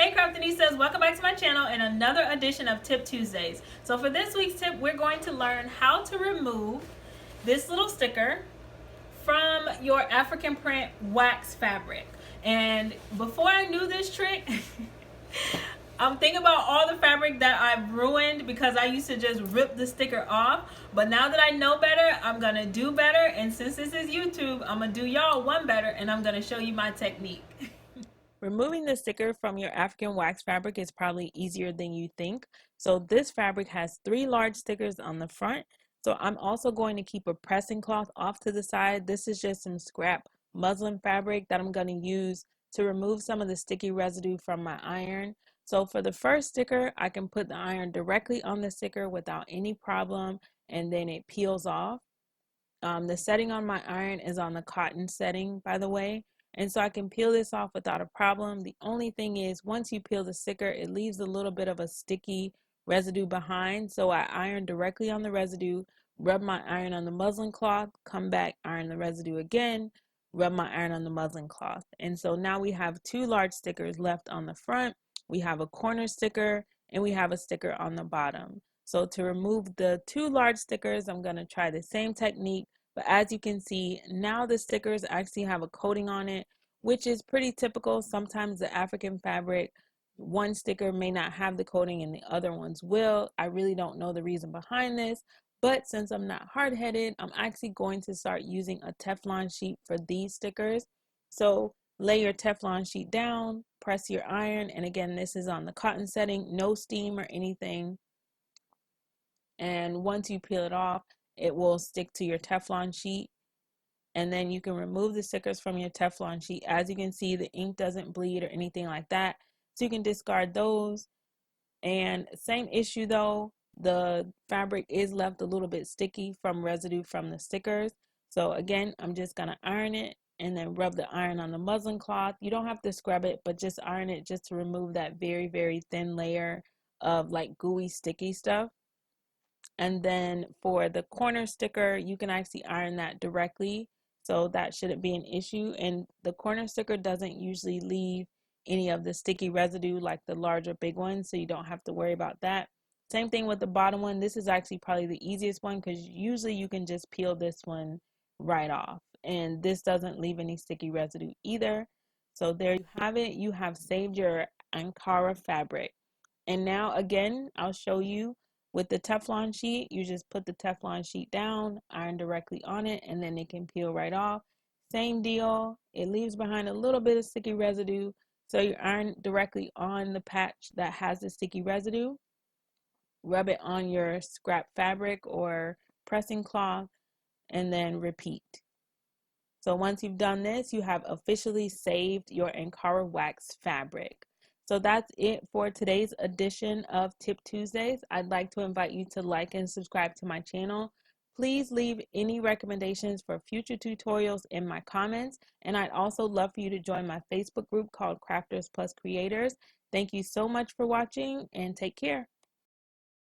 Hey Craftinistas, welcome back to my channel and another edition of Tip Tuesdays. So for this week's tip, we're going to learn how to remove this little sticker from your African print wax fabric. And before I knew this trick, I'm thinking about all the fabric that I've ruined because I used to just rip the sticker off. But now that I know better, I'm going to do better. And since this is YouTube, I'm going to do y'all one better and I'm going to show you my technique. Removing the sticker from your African wax fabric is probably easier than you think. So this fabric has 3 large stickers on the front. So I'm also going to keep a pressing cloth off to the side. This is just some scrap muslin fabric that I'm going to use to remove some of the sticky residue from my iron. So for the first sticker, I can put the iron directly on the sticker without any problem, and then it peels off. The setting on my iron is on the cotton setting, by the way, and so I can peel this off without a problem. The only thing is, once you peel the sticker, it leaves a little bit of a sticky residue behind, so I iron directly on the residue, rub my iron on the muslin cloth, come back, iron the residue again, rub my iron on the muslin cloth. And so now we have 2 large stickers left on the front. We have a corner sticker and we have a sticker on the bottom. So to remove the 2 large stickers, I'm going to try the same technique, but as you can see, now the stickers actually have a coating on it, which is pretty typical. Sometimes the African fabric, one sticker may not have the coating and the other ones will. I really don't know the reason behind this, but since I'm not hard-headed, I'm actually going to start using a Teflon sheet for these stickers. So lay your Teflon sheet down, press your iron, and again, this is on the cotton setting, no steam or anything. And once you peel it off, it will stick to your Teflon sheet, and then you can remove the stickers from your Teflon sheet. As you can see, the ink doesn't bleed or anything like that, so you can discard those. And same issue though, the fabric is left a little bit sticky from residue from the stickers. So again, I'm just gonna iron it and then rub the iron on the muslin cloth. You don't have to scrub it, but just iron it just to remove that very, very thin layer of like gooey sticky stuff. And then for the corner sticker, you can actually iron that directly, so that shouldn't be an issue. And the corner sticker doesn't usually leave any of the sticky residue like the larger big ones, so you don't have to worry about that. Same thing with the bottom one. This is actually probably the easiest one because usually you can just peel this one right off, and this doesn't leave any sticky residue either. So there you have it. You have saved your Ankara fabric. And now again, I'll show you with the Teflon sheet. You just put the Teflon sheet down, iron directly on it, and then it can peel right off. Same deal. It leaves behind a little bit of sticky residue. So you iron directly on the patch that has the sticky residue. Rub it on your scrap fabric or pressing cloth, and then repeat. So once you've done this, you have officially saved your Ankara wax fabric. So that's it for today's edition of Tip Tuesdays. I'd like to invite you to like and subscribe to my channel. Please leave any recommendations for future tutorials in my comments. And I'd also love for you to join my Facebook group called Crafters Plus Creators. Thank you so much for watching and take care.